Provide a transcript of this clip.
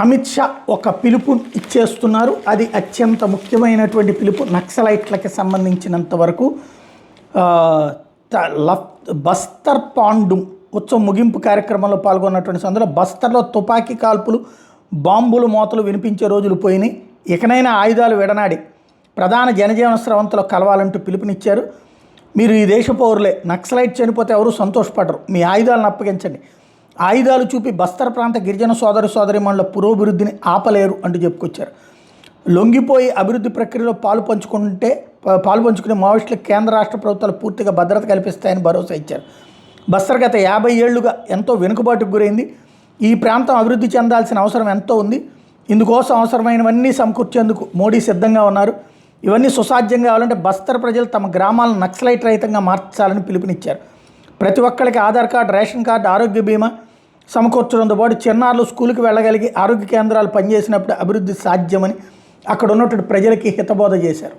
అమిత్ షా ఒక పిలుపు ఇచ్చేస్తున్నారు. అది అత్యంత ముఖ్యమైనటువంటి పిలుపు. నక్సలైట్లకి సంబంధించినంత వరకు బస్తర్ పాండు ఉత్సవం ముగింపు కార్యక్రమంలో పాల్గొన్నటువంటి సందర్భంలో బస్తర్లో తుపాకీ కాల్పులు, బాంబులు మోతలు వినిపించే రోజులు పోయినాయి. ఇకనైనా ఆయుధాలు విడనాడి ప్రధాన జనజీవన స్రవంతిలో కలవాలంటూ పిలుపునిచ్చారు. మీరు ఈ దేశ పౌరులే, నక్సలైట్ చనిపోతే ఎవరు సంతోషపడరు, మీ ఆయుధాలను అప్పగించండి, ఆయుధాలు చూపి బస్తర్ ప్రాంత గిరిజన సోదరిమణుల పురోభివృద్ధిని ఆపలేరు అంటూ చెప్పుకొచ్చారు. లొంగిపోయి అభివృద్ధి ప్రక్రియలో పాలు పంచుకునే మావోయిస్టులకు కేంద్ర రాష్ట్ర ప్రభుత్వాలు పూర్తిగా భద్రత కల్పిస్తాయని భరోసా ఇచ్చారు. బస్తర్ గత 50 ఏళ్లుగా ఎంతో వెనుకబాటుకు గురైంది. ఈ ప్రాంతం అభివృద్ధి చెందాల్సిన అవసరం ఎంతో ఉంది. ఇందుకోసం అవసరమైనవన్నీ సమకూర్చేందుకు మోడీ సిద్ధంగా ఉన్నారు. ఇవన్నీ సుసాధ్యం కావాలంటే బస్తర్ ప్రజలు తమ గ్రామాలను నక్సలైట్ రహితంగా మార్చాలని పిలుపునిచ్చారు. ప్రతి ఒక్కరికి ఆధార్ కార్డు, రేషన్ కార్డు, ఆరోగ్య బీమా సమకూర్చడంతో పాటు చిన్నారులు స్కూల్కి వెళ్ళగలిగి ఆరోగ్య కేంద్రాలు పనిచేసినప్పుడు అభివృద్ధి సాధ్యమని అక్కడ ఉన్నటువంటి ప్రజలకి హితబోధ చేశారు.